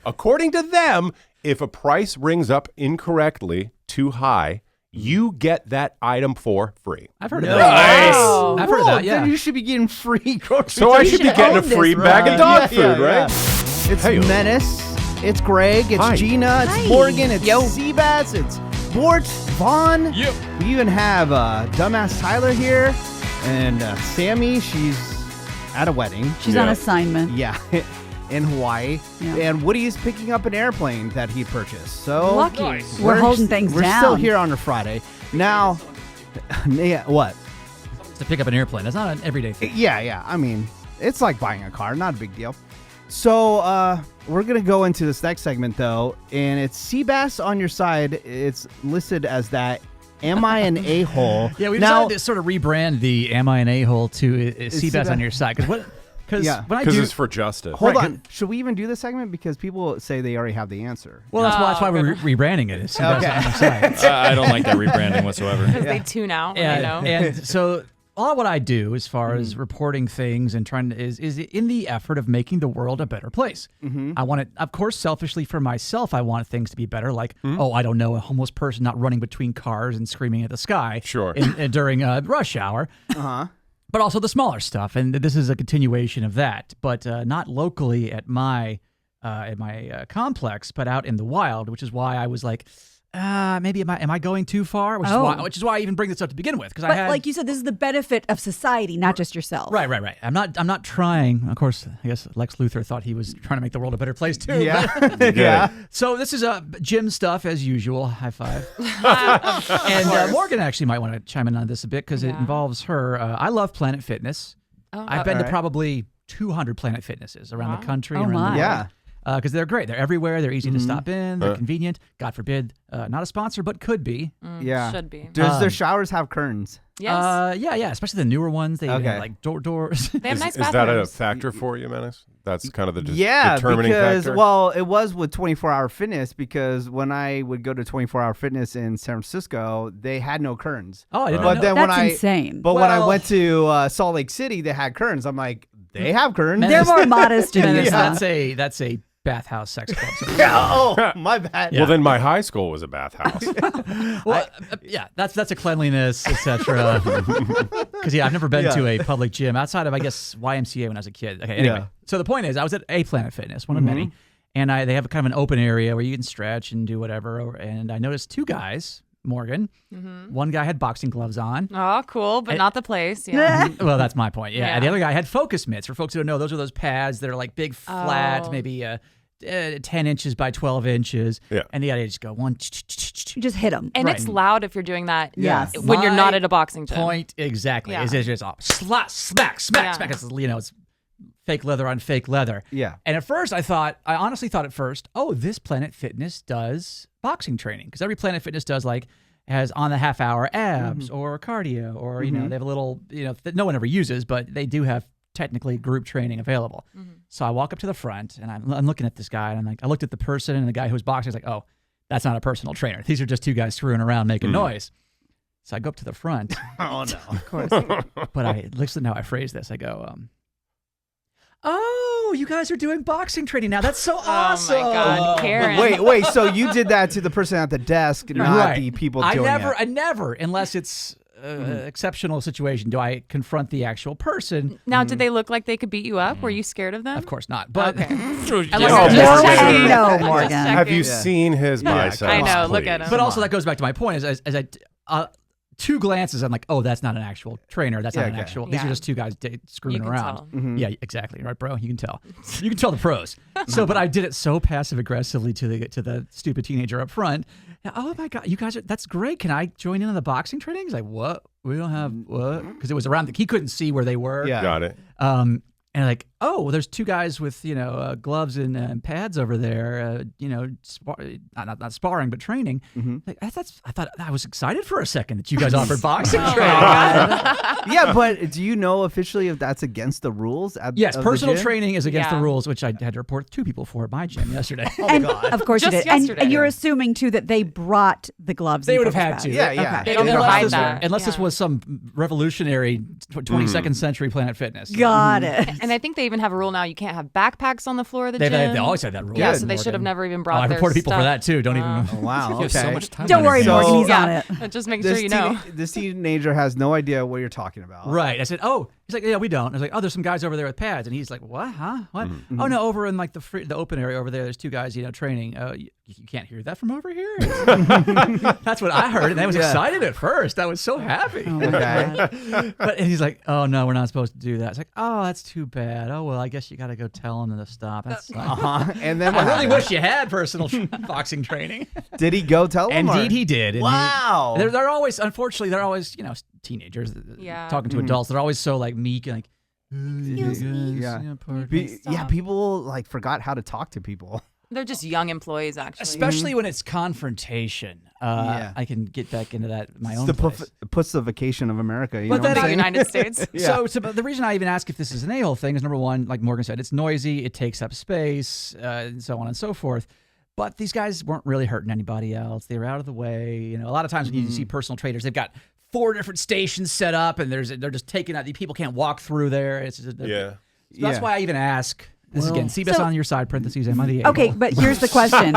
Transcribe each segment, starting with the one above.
According to them, if a price rings up incorrectly, too high, you get that item for free. I've heard of that. Wow. I've heard of that, yeah. Then you should be getting free groceries. So I should be getting a free bag of dog food, right? It's Hey. Menace. It's Greg. It's Hi. Gina. It's Morgan. It's Sebas. It's Bort. Vaughn. Yep. We even have Dumbass Tyler here. And Sammy, she's at a wedding. She's on assignment. Yeah. In Hawaii. Yeah. And Woody's picking up an airplane that he purchased. So Lucky. We're holding things We're down. still here on a Friday. Now, yeah, what? To pick up an airplane. That's not an everyday thing. Yeah. I mean, it's like buying a car. Not a big deal. So we're going to go into this next segment, though, and it's Sebas on your side. It's listed as that. Am I an a-hole? Yeah, we now, decided to sort of rebrand the Am I an A-hole to Sebas on your side. Because it's for justice. Hold on. Should we even do this segment? Because people say they already have the answer. Well, that's why we're rebranding it. Is Sebas on your side. I don't like that rebranding whatsoever. Because they tune out. And so a lot of what I do as far as reporting things and trying to is in the effort of making the world a better place. I want it, of course, selfishly for myself, I want things to be better. Like, I don't know, a homeless person not running between cars and screaming at the sky during rush hour. But also the smaller stuff. And this is a continuation of that, but not locally at my complex, but out in the wild, which is why I was like, maybe am I going too far? Which is why I even bring this up to begin with. Because like you said, this is the benefit of society, not just yourself. Right. I'm not trying. Of course, I guess Lex Luthor thought he was trying to make the world a better place too. Yeah. So this is gym stuff as usual. High five. And Morgan actually might want to chime in on this a bit because it involves her. I love Planet Fitness. I've been to probably 200 Planet Fitnesses around the country. Oh, my. Yeah. Because they're great. They're everywhere. They're easy to stop in. They're convenient. God forbid, not a sponsor, but could be. Yeah. Should be. Does their showers have curtains? Yes. Yeah. Especially the newer ones. They have like doors. They have nice Is bathrooms. that a factor for you, Menace? That's kind of the determining because, factor? well, it was with 24-Hour Fitness because when I would go to 24-Hour Fitness in San Francisco, they had no curtains. Oh, I didn't But know. then That's insane. But when I went to Salt Lake City, they had curtains. I'm like, they have curtains. They're more modest than this. That's a bathhouse sex club. Oh, my bad. Well, then my high school was a bathhouse. Well, that's a cleanliness, etc. Because I've never been to a public gym outside of I guess YMCA when I was a kid. Okay, anyway. So the point is, I was at a Planet Fitness, one of many, and they have kind of an open area where you can stretch and do whatever. And I noticed two guys. Morgan. One guy had boxing gloves on. Oh, cool, but not the place. Yeah. Well, that's my point. Yeah. And the other guy had focus mitts. For folks who don't know, those are those pads that are like big, flat, maybe 10 inches by 12 inches. Yeah. And the idea just go one. You just hit them. And it's loud if you're doing that. Yes. When you're not at a boxing gym. Point exactly. Yeah. Is it's just smack, smack. It's, it's fake leather on fake leather. Yeah. And at first I honestly thought at first, this Planet Fitness does boxing training. Because every Planet Fitness does has on the half hour abs or cardio or, they have a little, that no one ever uses, but they do have technically group training available. So I walk up to the front and I'm looking at this guy and I looked at the person and the guy who was boxing. I was like, oh, that's not a personal trainer. These are just two guys screwing around making noise. So I go up to the front. Oh, no. Of course. But listen to how I phrase this. I go, oh, you guys are doing boxing training now. That's so awesome. Oh, my God. Karen. Wait. So you did that to the person at the desk, not the people doing it. I never, unless it's exceptional situation, do I confront the actual person. Now, did they look like they could beat you up? Were you scared of them? Of course not. But okay. No, Morgan. Have you seen his biceps? I know. Please. Look at him. But also that goes back to my point is as I two glances, I'm like, oh, that's not an actual trainer. That's not an actual. These are just two guys screwing around. Yeah, exactly. Right, bro. You can tell. You can tell the pros. So, but I did it so passive aggressively to the stupid teenager up front. Oh my God, you guys that's great. Can I join in on the boxing training? He's like, what? We don't have what? Because it was around. He couldn't see where they were. Yeah, got it. And like, well, there's two guys with gloves and pads over there, not sparring but training. Like, I thought I was excited for a second that you guys offered boxing training. Yeah, but do you know officially if that's against the rules? Yes, of personal the gym? training is against the rules, which I had to report 2 people for at my gym yesterday. And of course you Just did. yesterday. And you're assuming too that they brought the gloves. They and would have focus had to. pads. Yeah. They don't provide that. Unless this was some revolutionary 22nd century Planet Fitness. Got it. And I think they even have a rule now. You can't have backpacks on the floor of the They gym. always had that rule. Yeah, Good, so they should have Morgan. never even Oh, brought I their reported people stuff. for that too. Don't even. Oh, wow. You have Okay. so much time. Don't on worry, your hands. Morgan. He's Yeah. on it. Just make sure you know. This teenager has no idea what you're talking about. Right. I said, oh, he's like, yeah, we don't. I was like, oh, there's some guys over there with pads. And he's like, what? Huh? What? Oh, no, over in like the open area over there, there's two guys, training. You can't hear that from over here? That's what I heard. And I was excited at first. I was so happy. Oh my God. And he's like, oh, no, we're not supposed to do that. It's like, oh, that's too bad. Oh, well, I guess you got to go tell them to stop. That's And then I really wish you had personal boxing training. Did he go tell him? Indeed, he did. And Wow. they're always, unfortunately, they're always, teenagers Yeah. talking to adults. They're always so like meek and like, Yeah. Yeah, people like forgot how to talk to people. They're just young employees, actually. especially when it's confrontation. I can get back into that in my own The place. puts the vacation of America. You But know then what I'm the saying? United States. So the reason I even ask if this is an a-hole thing is, number one, like Morgan said, it's noisy, it takes up space, and so on and so forth. But these guys weren't really hurting anybody else. They were out of the way. A lot of times when you see personal trainers, they've got 4 different stations set up, and they're just taking out. People can't walk through there. It's just, Yeah. So that's Yeah. why I even ask. This is again, Sebas So- on your side, parentheses, am I the a-hole? Okay, but here's the question: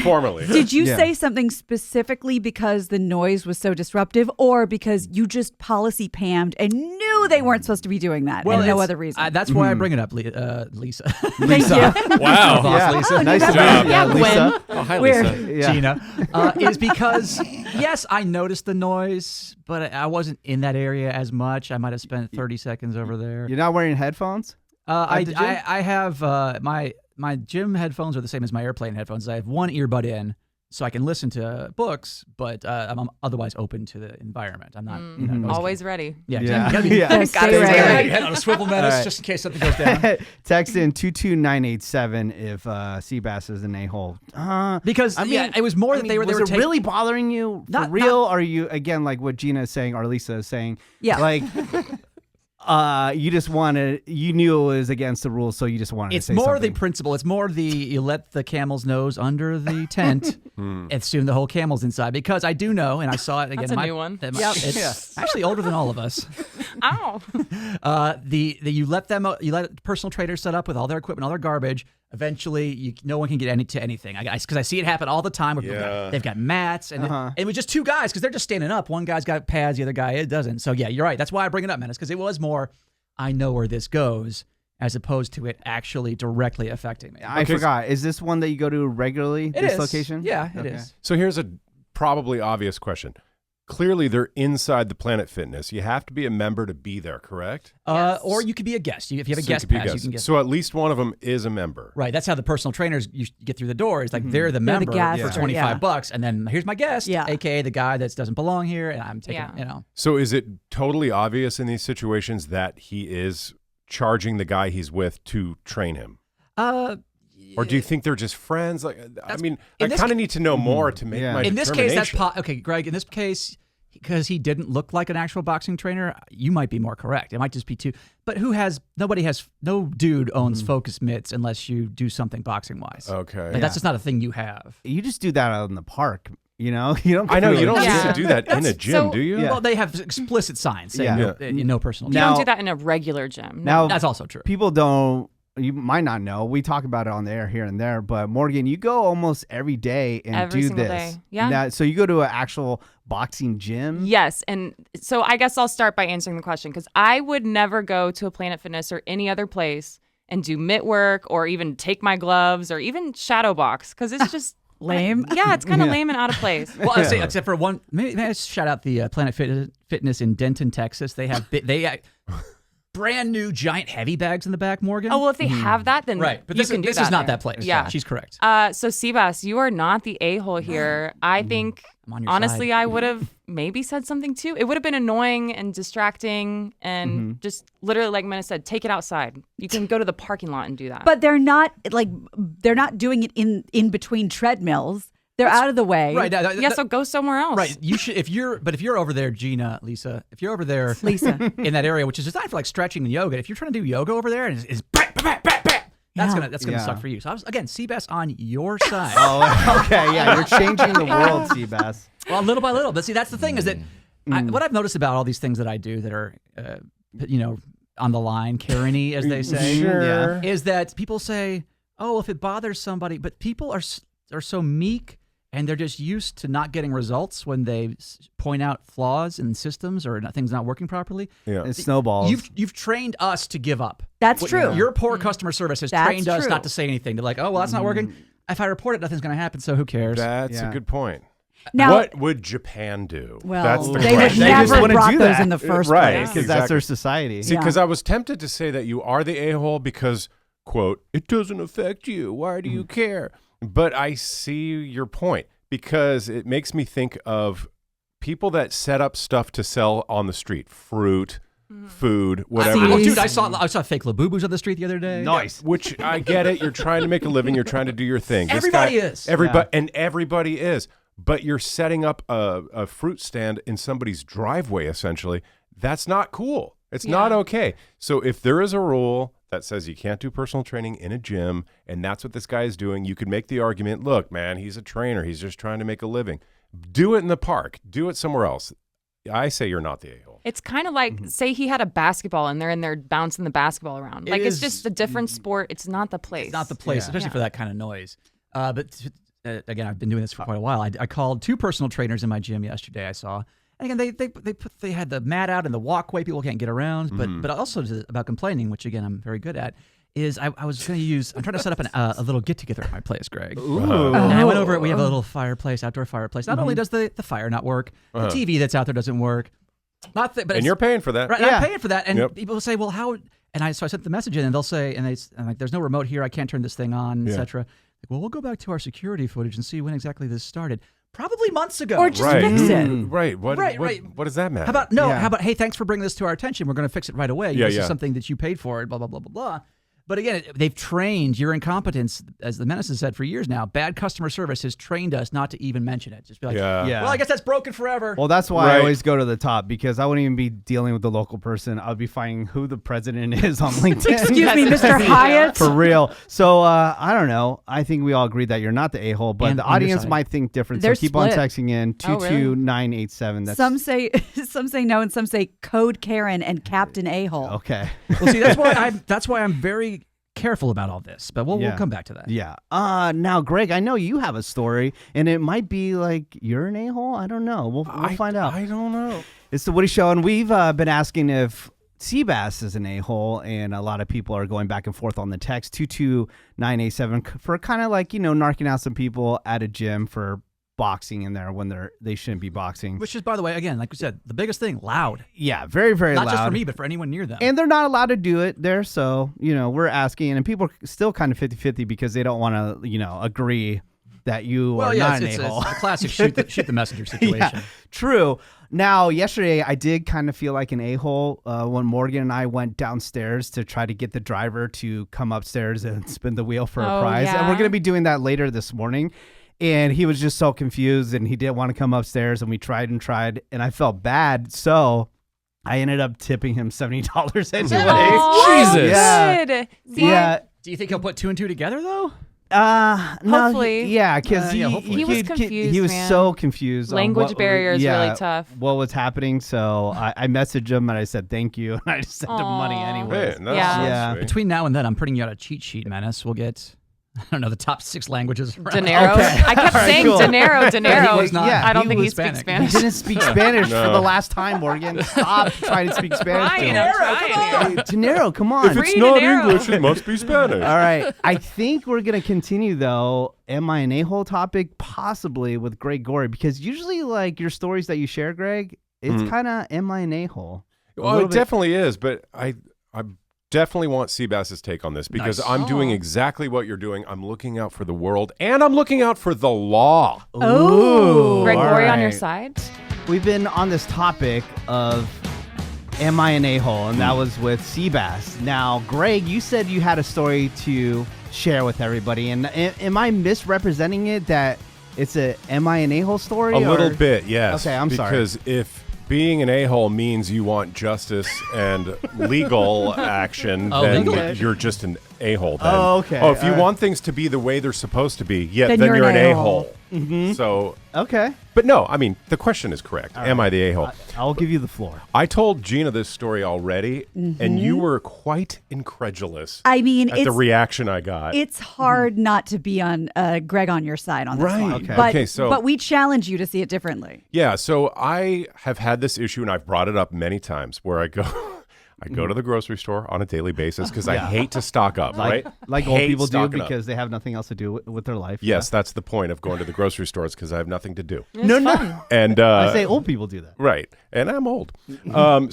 Formally. did you Yeah. say something specifically because the noise was so disruptive, or because you just policy pammed and knew they weren't supposed to be doing that, and no it's- other reason? that's why I bring it up, Lisa. Thank you. Wow. Boss Lisa. Oh, Nice you to got meet that. you, Yeah, Lisa. Oh, hi, Weird. Lisa. Yeah. Gina, is because, yes, I noticed the noise, but I wasn't in that area as much. I might have spent 30 seconds over there. You're not wearing headphones? I the gym? have my gym headphones are the same as my airplane headphones. I have one earbud in, so I can listen to books, but I'm otherwise open to the environment. I'm not noise Always ready. Yeah, Yeah. you gotta be, Yeah. Gotta Gotta stay stay ready. ready. head on a swivel menace All right. just in case something goes down. Text in 22987 if Seabass is an a-hole. Because I mean, it was more that I they mean, were was it taking. really bothering you for Not- real? Or are you, again, like what Gina is saying or Lisa is saying, Yeah. like, you just wanted, you knew it was against the rules, so you just wanted It's to say more something. the principle. It's more the you let the camel's nose under the tent, and soon the whole camel's inside. Because I do know, and I saw it again. That's a new one. It's actually older than all of us. Ow. You let personal trainers set up with all their equipment, all their garbage. Eventually, no one can get to anything. Because I see it happen all the time. Where they've got mats, and it was just 2 guys because they're just standing up. One guy's got pads, the other guy it doesn't. So yeah, you're right. That's why I bring it up, Menace, because it was more, I know where this goes, as opposed to it actually directly affecting me. I forgot. Is this one that you go to regularly, It this is. location? Yeah, it Okay. is. So here's a probably obvious question. Clearly, they're inside the Planet Fitness. You have to be a member to be there, correct? Yes. Or you could be a guest. If you have a So it guest could be pass, you guests. can get. So at least one of them is a member. Right, that's how the personal trainers you get through the door. Is like they're the They're the member guest, for or- yeah. $25, and then here's my guest, Yeah. aka the guy that doesn't belong here, and I'm taking, Yeah. So is it totally obvious in these situations that he is charging the guy he's with to train him? Or do you think they're just friends? Like, I mean, I in this kind of need to know more to make Yeah. my in this case, that's determination. okay, Greg. In this case, because he didn't look like an actual boxing trainer, you might be more correct. It might just be 2. But no dude owns focus mitts unless you do something boxing wise. Okay. Like, that's just not a thing you have. You just do that out in the park, you know? You don't. I know you don't Yeah. need to do that in a gym, so- do you? Yeah. Well, they have explicit signs saying Yeah. no personal. You Now- don't do that in a regular gym. Now, That's also true. people don't. You might not know. We talk about it on the air here and there, but Morgan, you go almost every day and Every do single this. day. Yeah. Now, so you go to an actual boxing gym. Yes. And so I guess I'll start by answering the question because I would never go to a Planet Fitness or any other place and do mitt work or even take my gloves or even shadow box because it's just Lame. Yeah, it's kind of lame and out of place. Well, I say except for one. Maybe I shout out the Planet Fitness in Denton, Texas. They have brand new giant heavy bags in the back, Morgan. Oh, well, if they have that, then right. But you this can do is that not there. that place. Yeah. She's correct. So Sebas, you are not the a-hole here. I think I'm on your honestly, side. I would have maybe said something too. It would have been annoying and distracting, and just literally, like Mena said, take it outside. You can go to the parking lot and do that. But they're not doing it in between treadmills. They're out of the way. Right. yeah, so go somewhere else. Right. You should if you're over there, Gina, Lisa, if you're over there Lisa. in that area, which is designed for like stretching and yoga, if you're trying to do yoga over there and it's that's Yeah. gonna Yeah. suck for you. So I was again, Seabass on your side. Oh, okay. Yeah, you're changing the world, Seabass. Well, little by little. But see, that's the thing is that what I've noticed about all these things that I do that are, on the line, Karen-y, as they say, Sure. is that people say, oh, if it bothers somebody, but people are so meek and they're just used to not getting results when they point out flaws in systems or things not working properly. Yeah. It snowballs. You've trained us to give up. That's true. Your poor customer service has That's trained us true. not to say anything. They're like, oh, well, that's not working. If I report it, nothing's going to happen, so who cares? That's a good point. Now, what would Japan do? well, That's the they would question. They just never wouldn't brought do those that. in the first Right. place. because that's their society. See, Yeah. because I was tempted to say that you are the a-hole because, quote, it doesn't affect you. Why do you care? But I see your point because it makes me think of people that set up stuff to sell on the street, fruit, food, whatever. Oh, dude, I saw fake Labubus on the street the other day. Nice. Which I get it. You're trying to make a living. You're trying to do your thing. Everybody is. Everybody, and everybody is. But you're setting up a fruit stand in somebody's driveway, essentially. That's not cool. It's not okay. So if there is a rule that says you can't do personal training in a gym, and that's what this guy is doing, you could make the argument, look, man, he's a trainer. He's just trying to make a living. Do it in the park. Do it somewhere else. I say you're not the a-hole. It's kind of like, say he had a basketball and they're in there bouncing the basketball around. Like, it's just a different sport. It's not the place. It's not the place, especially for that kind of noise. But again, I've been doing this for quite a while. I called 2 personal trainers in my gym yesterday. I saw, and again, they had the mat out in the walkway. People can't get around. But also about complaining, which again I'm very good at. Is I'm trying to set up a little get together at my place, Greg. Ooh. And I went over it. We have a little fireplace, outdoor fireplace. Not only does the fire not work, the TV that's out there doesn't work. But And you're paying for that. right, Yeah. I'm paying for that. And people will say, well, how? And so I sent the message in, and they'll say, and I'm like, there's no remote here. I can't turn this thing on, etc. Like, well, we'll go back to our security footage and see when exactly this started. Probably months ago. Or just Right. fix it. Right. What does that matter? How about, hey, thanks for bringing this to our attention. We're going to fix it right away. Yeah, This yeah. is something that you paid for, blah, blah, blah, blah, blah. But again, they've trained your incompetence, as the Menace has said for years now. Bad customer service has trained us not to even mention it. Just be like, Yeah. well, I guess that's broken forever. Well, that's why I Right. always go to the top because I wouldn't even be dealing with the local person. I would be finding who the president is on LinkedIn. Excuse me, Mr. Hyatt. For real. So I don't know. I think we all agree that you're not the a-hole, but And the on your audience side. might think different. They're so keep on split. texting in Oh, really? 22987. That's Some say no, and some say Code Karen and Captain A-hole. okay. Well, see, that's why I'm very careful about all this. But we'll come back to that. Yeah. Now, Greg, I know you have a story, and it might be like you're an a-hole. I don't know. We'll find out. I don't know. It's the Woody Show, and we've been asking if Sebas is an a-hole, and a lot of people are going back and forth on the text 22987 for kind of like, narking out some people at a gym for boxing in there when they shouldn't be boxing. Which is, by the way, again, like we said, the biggest thing, loud. Yeah, very, very Not loud. just for me, but for anyone near them. And they're not allowed to do it there, so, we're asking, and people are still kind of 50-50 because they don't want to, agree that you are not an it's a-hole. a classic shoot the messenger situation. Yeah, true. Now, yesterday, I did kind of feel like an a-hole when Morgan and I went downstairs to try to get the driver to come upstairs and spin the wheel for a Oh, prize. And yeah. we're going to be doing that later this morning. And he was just so confused, and he didn't want to come upstairs, and we tried, and I felt bad. So I ended up tipping him $70 anyway. Aw, Jesus. Yeah. good. See, Yeah. Do you think he'll put 2 and 2 together, though? No, Hopefully. yeah, because hopefully. He was confused, He was man. so confused. on Language what- barrier is yeah, really tough. What was happening? So I messaged him and I said thank you, and I just sent him money Aw. anyway. Hey, that's Yeah. Yeah. sweet. Between now and then, I'm printing you out a cheat sheet, Menace. We'll get, I don't know, the top 6 languages. around. Dinero. Okay. I kept saying cool. dinero. He was not- I don't he think he was speaks Hispanic. He Spanish. didn't speak Spanish No. for the last time, Morgan. Stop trying to speak Spanish. to him. Ryan, Hey, Dinero, come on. If it's Free not dinero. English, it must be Spanish. All right. I think we're going to continue, though, am I an a-hole topic, possibly with Greg Gorey, because usually, like, your stories that you share, Greg, it's kind of, am I an a-hole? A Well, little it bit. definitely is, but I definitely want Sebas's take on this because Nice. I'm doing exactly what you're doing. I'm looking out for the world, and I'm looking out for the law. Ooh, Gregory all on your right. side. We've been on this topic of am I an a-hole, and that was with Sebas. Now, Greg, you said you had a story to share with everybody, and am I misrepresenting it that it's a am I an a-hole story? A little or- bit, yes. Okay, I'm sorry. Because if being an a-hole means you want justice and legal action, Oh, then legal action. you're just an a-hole. Then. Oh, okay. Oh, if you All right. want things to be the way they're supposed to be, yeah, Then then you're you're an an a-hole. a-hole. So, Okay. but no, I mean, the question is correct. Am I the a-hole? I'll give you the floor. I told Gina this story already, and you were quite incredulous I mean, at the reaction I got. it's hard not to be on Greg on your side on this Right. one. Okay. But, Okay, so- but we challenge you to see it differently. Yeah, so I have had this issue, and I've brought it up many times, where I go to the grocery store on a daily basis because I hate to stock up, right? Like old Hate people do stocking up. because they have nothing else to do with their life. Yes, that's the point of going to the grocery stores because I have nothing to do. No. And I say old people do that. right, and I'm old.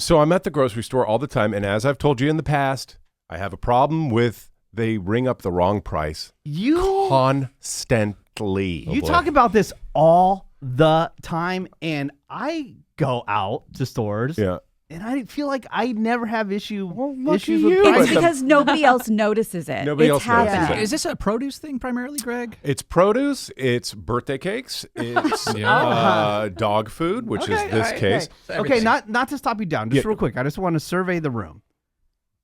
So I'm at the grocery store all the time, and as I've told you in the past, I have a problem with they ring up the wrong price You constantly. you talk about this all the time, and I go out to stores. Yeah. And I feel like I never have issues lucky with you. prices. It's because nobody else notices it. Nobody it's else notices happening. it. Is this a produce thing primarily, Greg? It's produce, it's birthday cakes, it's dog food, which is this case. Okay, not to stop you down, just real quick. I just want to survey the room.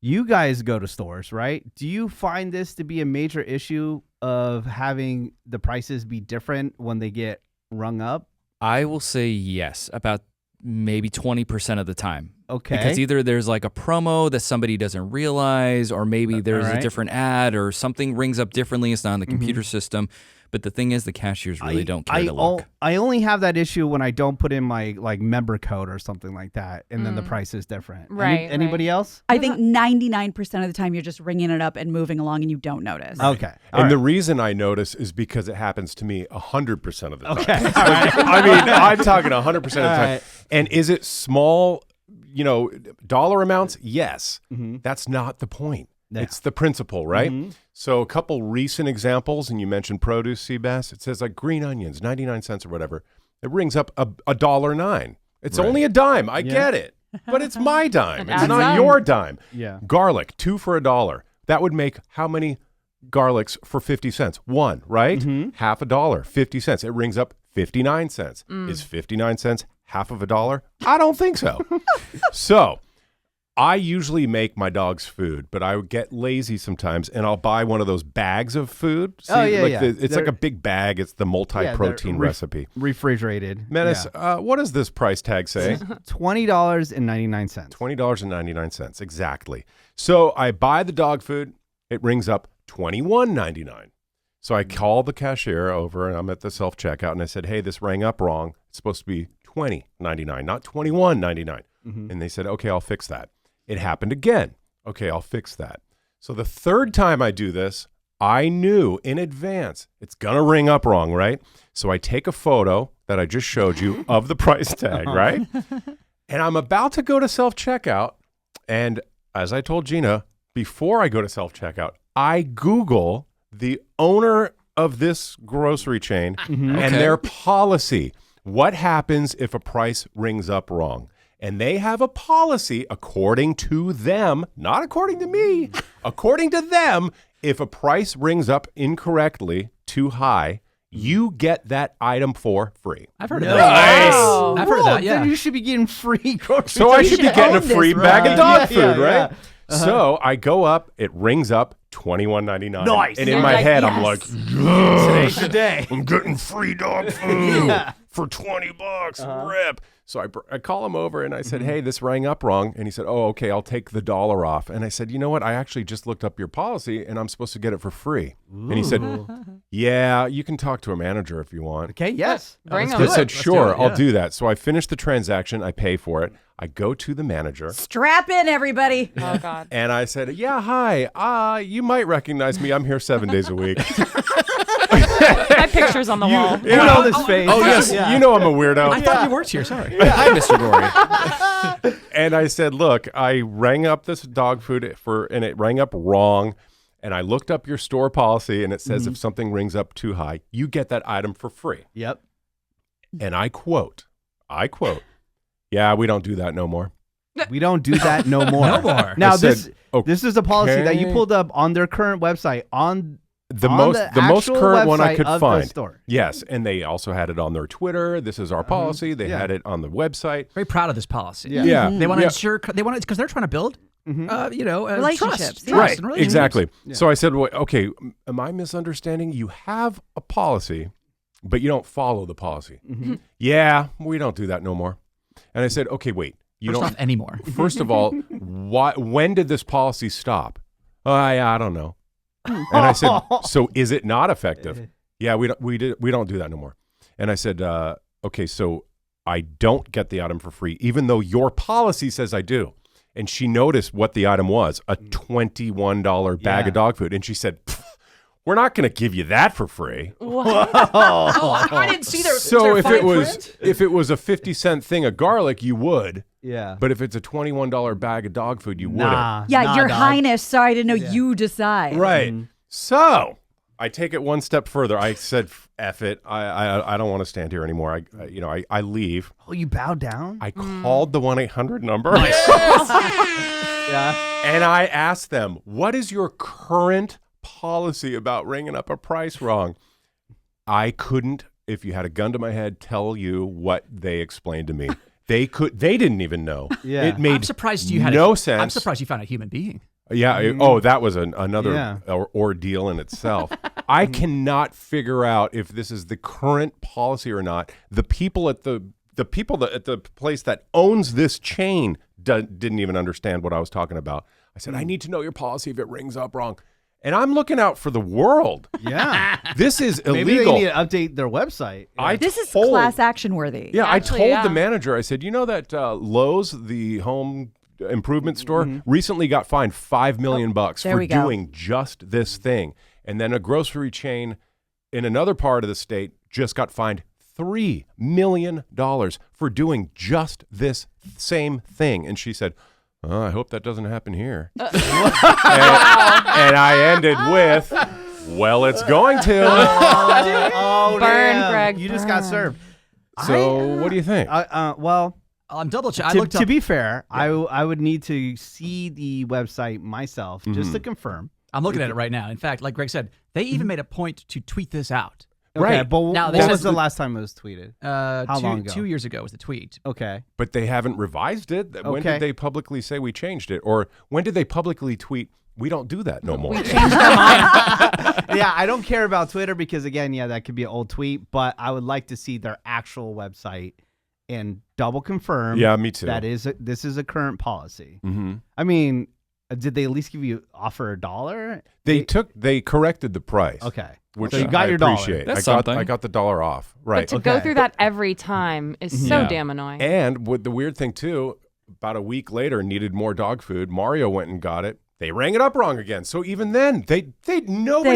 You guys go to stores, right? Do you find this to be a major issue of having the prices be different when they get rung up? I will say yes, about maybe 20% of the time. Okay. Because either there's like a promo that somebody doesn't realize, or maybe there's a different ad, or something rings up differently. It's not on the computer system. But the thing is, the cashiers really don't care to look. I only have that issue when I don't put in my member code or something like that, and then the price is different. Right, Anybody else? I think 99% of the time you're just ringing it up and moving along and you don't notice. Okay. And the reason I notice is because it happens to me 100% of the time. Okay. I mean, I'm talking 100% of the time. right. And is it small, dollar amounts? Yes. That's not the point. Yeah. It's the principle, right? So a couple recent examples, and you mentioned produce, Sebas. It says like green onions, 99 cents or whatever. It rings up $1.09. It's only a dime. I get it. But it's my dime. It's adds not up. your dime. Yeah. Garlic, 2 for $1. That would make how many garlics for 50 cents? 1, right? Half a dollar, 50 cents. It rings up 59 cents. Is 59 cents half of a dollar? I don't think so. So I usually make my dog's food, but I would get lazy sometimes, and I'll buy one of those bags of food. See, it's like a big bag. It's the multi-protein recipe. Refrigerated. Menace, what does this price tag say? $20.99. $20.99. Exactly. So I buy the dog food. It rings up $21.99. So I call the cashier over, and I'm at the self-checkout, and I said, hey, this rang up wrong. It's supposed to be $20.99, not $21.99. And they said, okay, I'll fix that. It happened again. Okay, I'll fix that. So the third time I do this, I knew in advance it's going to ring up wrong, right? So I take a photo that I just showed you of the price tag, right? And I'm about to go to self-checkout. And as I told Gina, before I go to self-checkout, I Google the owner of this grocery chain and their policy. What happens if a price rings up wrong? And they have a policy, according to them, not according to me, according to them, if a price rings up incorrectly, too high, you get that item for free. I've heard of that. Wow. I've heard of that, Then yeah. you should be getting free groceries. So I should be getting a free bag of dog food, Yeah, right? yeah. So I go up, it rings up $21.99. Nice. And in You're my like, head, I'm yes. like, Today's the day. I'm getting free dog food for $20. Rip. So I call him over and I said, hey, this rang up wrong. And he said, oh, okay, I'll take the $1 off. And I said, you know what? I actually just looked up your policy and I'm supposed to get it for free. And he said, yeah, you can talk to a manager if you want. Okay, yes. Bring I them. said, sure, yeah. I'll do that. So I finished the transaction. I pay for it. I go to the manager. Strap in, everybody. Oh, God. And I said, yeah, hi. You might recognize me. I'm here 7 days a week. My picture's on the wall. You know this face. Oh, yes. Yeah. You know I'm a weirdo. I thought you worked here. Sorry. Hi, Mr. Gory. And I said, look, I rang up this dog food and it rang up wrong. And I looked up your store policy and it says if something rings up too high, you get that item for free. Yep. And I quote, yeah, we don't do that no more. We don't do that no more. No more. Now I said, this is a policy that you okay. pulled up on their current website on The on most actual current one I website could of the find. store. Yes, and they also had it on their Twitter. This is our policy. They had it on the website. Very proud of this policy. Yeah. Yeah, They want to yeah. ensure, because they're trying to build, Relationships, trust, yeah. Right, and relationships. exactly. So I said, well, okay, am I misunderstanding? You have a policy but you don't follow the policy. Mm-hmm. Yeah, we don't do that no more. And I said, okay, wait, you First don't off, anymore. First of all, when did this policy stop? I don't know. And I said, so is it not effective? Yeah, we don't do that no more. And I said, okay, so I don't get the item for free, even though your policy says I do. And she noticed what the item was, a $21 bag of dog food. And she said, we're not going to give you that for free. I didn't see there. So if it was a 50-cent thing of garlic, you would. Yeah. But if it's a $21 bag of dog food, you wouldn't. Yeah, Your dog. Highness, sorry, I didn't know you decide. Right. So I take it one step further. I said, F it. I don't want to stand here anymore. I leave. Oh, you bowed down? I called the 1-800 number. Yeah. And I asked them, what is your current policy about ringing up a price wrong? I couldn't, if you had a gun to my head, tell you what they explained to me. They didn't even know. Yeah. It made I'm surprised you had no sense. I'm surprised you found a human being. Yeah. That was another ordeal in itself. I cannot figure out if this is the current policy or not. The people at the place that owns this chain didn't even understand what I was talking about. I said, I need to know your policy if it rings up wrong. And I'm looking out for the world. Yeah. This is illegal. Maybe they need to update their website. This is class action worthy. Yeah, Actually, I told the manager, I said, you know that Lowe's, the home improvement store, recently got fined $5 million for doing just this thing. And then a grocery chain in another part of the state just got fined $3 million for doing just this same thing. And she said, oh, I hope that doesn't happen here. And I ended with, well, it's going to. Oh, Burn, damn. Greg, You just got served. So what do you think? Well, I'm double checking. to be fair, I would need to see the website myself just to confirm. I'm looking at it right now. In fact, like Greg said, they even made a point to tweet this out. Okay, Right. but Now, what they was said- the last time it was tweeted? How long ago? 2 years ago was the tweet. Okay. But they haven't revised it. When Okay. did they publicly say we changed it? Or when did they publicly tweet, we don't do that no more? Yeah, I don't care about Twitter because, again, that could be an old tweet, but I would like to see their actual website and double confirm. Yeah, me too. This is a current policy. Mm-hmm. I mean, did they at least offer $1? They corrected the price. Okay. Which So you got I your dollar. appreciate. That's I got something. I got the $1 off. Right. But to go Okay. through that every time is so Yeah. damn annoying. And with the weird thing too, about a week later, needed more dog food. Mario went and got it. They rang it up wrong again. So even then, nobody They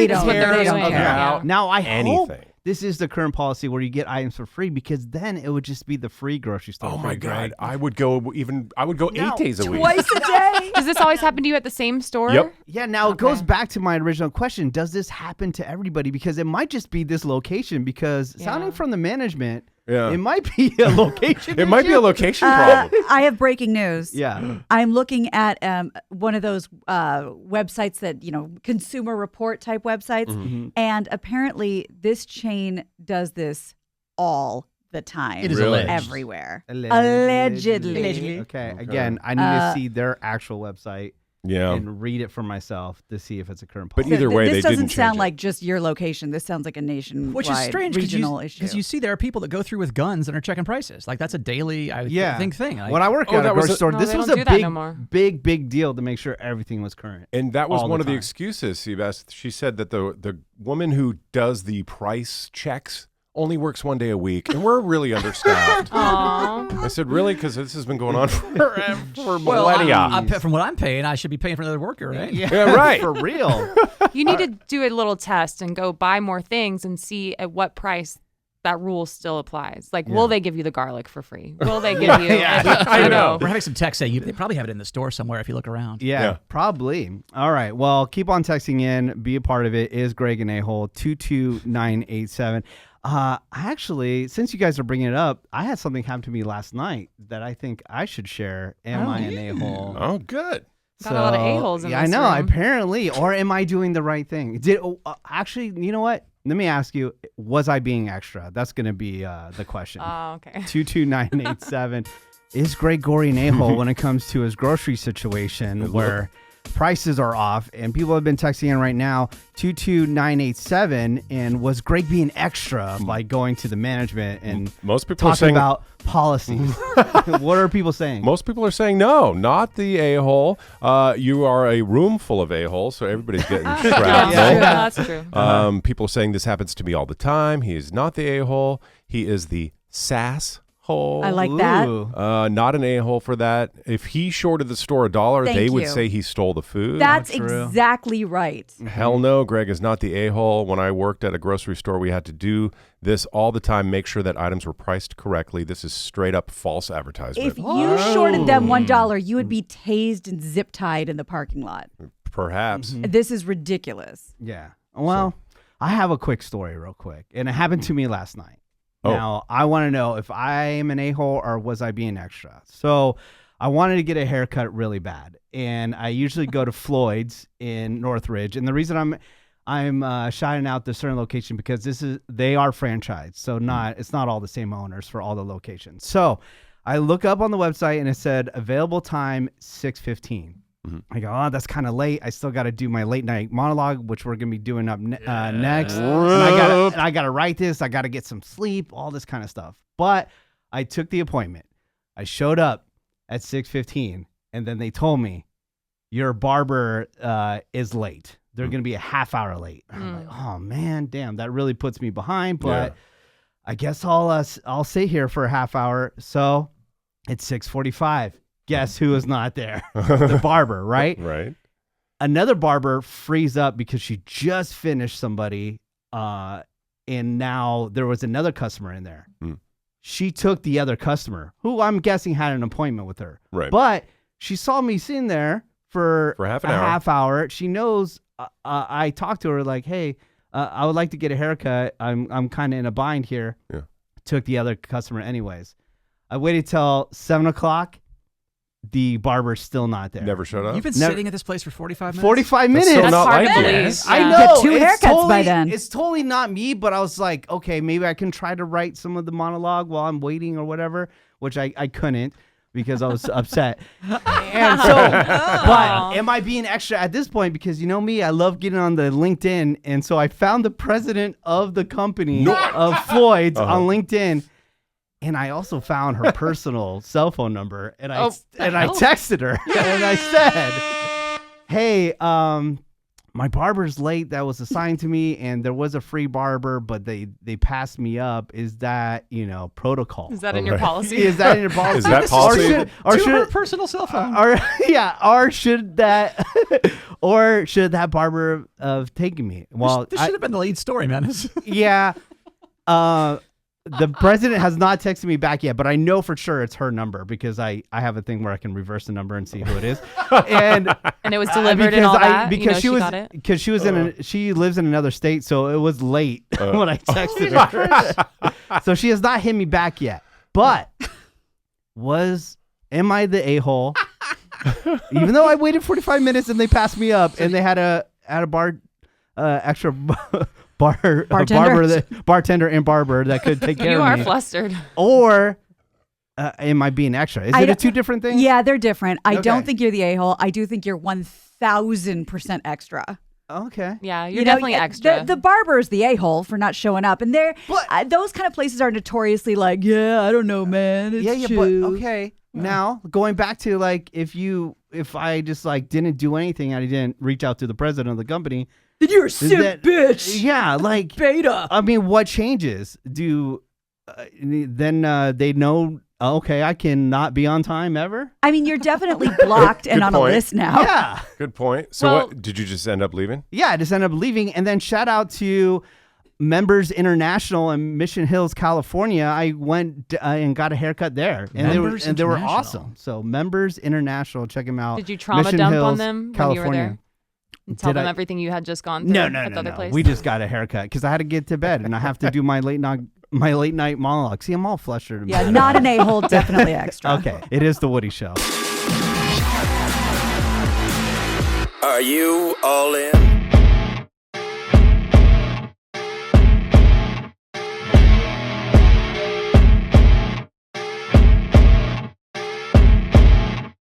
don't- cares they don't about care. Now, I hope anything. this is the current policy where you get items for free because then it would just be the free grocery store. Oh free, my God! Greg. I would go 8 days a week. Twice a day. Does this always happen to you at the same store? Yep. Yeah, now it goes back to my original question. Does this happen to everybody? Because it might just be this location because sounding from the management, Yeah. it might be a location It might be a issue. location problem. I have breaking news. Yeah. I'm looking at one of those websites that, consumer report type websites. Mm-hmm. And apparently this chain does this all the time. It is Really? alleged. Everywhere. Allegedly. Okay. Again, I need to see their actual website Yeah. and read it for myself to see if it's a current But policy. either way, this they doesn't didn't sound change it. like just your location. This sounds like a nationwide, Which is strange regional issue. because you see there are people that go through with guns and are checking prices. Like that's a daily, I think, thing. Like, When I worked Oh, at a that was grocery a- store, No, this they was don't a do that no more. big deal to make sure everything was current. And that was all one the of the time. excuses, Sebas. She said that the woman who does the price checks only works one day a week, and we're really understaffed. I said, really? Because this has been going on for well, millennia. from what I'm paying, I should be paying for another worker, right? Yeah, right. For real. You need to do a little test and go buy more things and see at what price that rule still applies. Like, will they give you the garlic for free? Will they give you? I know. We're having some text say they probably have it in the store somewhere if you look around. Yeah, probably. All right. Well, keep on texting in. Be a part of it. Is Greg an a-hole? 22987. Actually, since you guys are bringing it up, I had something happen to me last night that I think I should share. Am I an a-hole? Oh, good. Got a lot of a-holes in yeah, this I know. room. Apparently, or am I doing the right thing? Actually, you know what? Let me ask you: was I being extra? That's going to be the question. Oh, okay. 22987. Is Greg Gory an a-hole when it comes to his grocery situation where prices are off, and people have been texting in right now 22987. And was Greg being extra by going to the management and most people are talking saying about policies? What are people saying? Most people are saying no, not the a-hole. You are a room full of a-holes, so everybody's getting shrapnel. That's true. People are saying this happens to me all the time. He is not the a-hole. He is the sass hole. I like that. Not an a-hole for that. If he shorted the store $1, Thank they would you. say he stole the food. That's True. exactly right. Hell no, Greg is not the a-hole. When I worked at a grocery store, we had to do this all the time, make sure that items were priced correctly. This is straight up false advertisement. If you shorted them $1, you would be tased and zip tied in the parking lot. Perhaps. This is ridiculous. Yeah. Well, I have a quick story real quick, and it happened to me last night. Oh. Now, I want to know if I am an a-hole or was I being extra. So I wanted to get a haircut really bad, and I usually go to Floyd's in Northridge. And the reason I'm shouting out this certain location because they are franchised, so it's not all the same owners for all the locations. So I look up on the website, and it said available time 6:15. I go, oh, that's kind of late. I still got to do my late night monologue, which we're going to be doing up next. And I got to write this. I got to get some sleep, all this kind of stuff. But I took the appointment. I showed up at 6:15, and then they told me, your barber is late. They're going to be a half hour late. I'm like, oh, man, damn, that really puts me behind. But I guess I'll sit here for a half hour. So it's 6:45. Guess who is not there? The barber, right? Right. Another barber frees up because she just finished somebody, and now there was another customer in there. She took the other customer, who I'm guessing had an appointment with her. Right. But she saw me sitting there for half a an hour. half hour. She knows I talked to her like, hey, I would like to get a haircut. I'm kind of in a bind here. Yeah. Took the other customer anyways. I waited till 7 o'clock. The barber's still not there. Never showed up. You've been sitting at this place for 45 minutes? 45 minutes. Still That's not hard like to you. believe. I Yeah. know. Get 2 it's haircuts totally, by then. It's totally not me, but I was like, okay, maybe I can try to write some of the monologue while I'm waiting or whatever, which I couldn't because I was upset. And so, but am I being extra at this point? Because you know me, I love getting on the LinkedIn. And so I found the president of the company of Floyd's on LinkedIn. And I also found her personal cell phone number, and I texted her, and I said, "Hey, my barber's late. That was assigned to me, and there was a free barber, but they passed me up. Is that protocol? Is that in your policy? Is that in your policy? Is that policy? Or To her should personal cell phone. or should that barber have taken me? Well, This should have been the lead story, man. yeah. The president has not texted me back yet, but I know for sure it's her number because I have a thing where I can reverse the number and see who it is. And it was delivered and all that. Because she got it. because she was she lives in another state, so it was late when I texted her. So she has not hit me back yet. But am I the a-hole? Even though I waited 45 minutes and they passed me up and they had a extra bartender and barber that could take care You of are me. flustered. Or am I being extra? Is it a two different things? Yeah, they're different. I don't Okay. think you're the a-hole. I do think you're 1,000% extra. Okay. Yeah, you're definitely extra. The barber's the a-hole for not showing up, and those kind of places are notoriously like, yeah, I don't know, man. It's Yeah, true. but okay. Now going back to like if I just like didn't do anything and I didn't reach out to the president of the company, Then you're a simp bitch. yeah, like Beta. I mean, what changes? Then they know? Okay, I cannot be on time ever. I mean, you're definitely blocked and Good on point. a list now. Yeah, Good point. So Well- what did you just end up leaving? yeah. I just ended up leaving, and then shout out to Members International in Mission Hills, California. I went and got a haircut there, and they were Members awesome. International. So Members International, check them out. Did you trauma Mission dump Hills, on them when California. you were there? And tell Did them I- everything you had just gone through No, at the other place? We just got a haircut because I had to get to bed and I have to do my late night monologue. See, I'm all flustered. Yeah, not an a-hole, definitely extra. Okay, it is the Woody Show. Are you all in?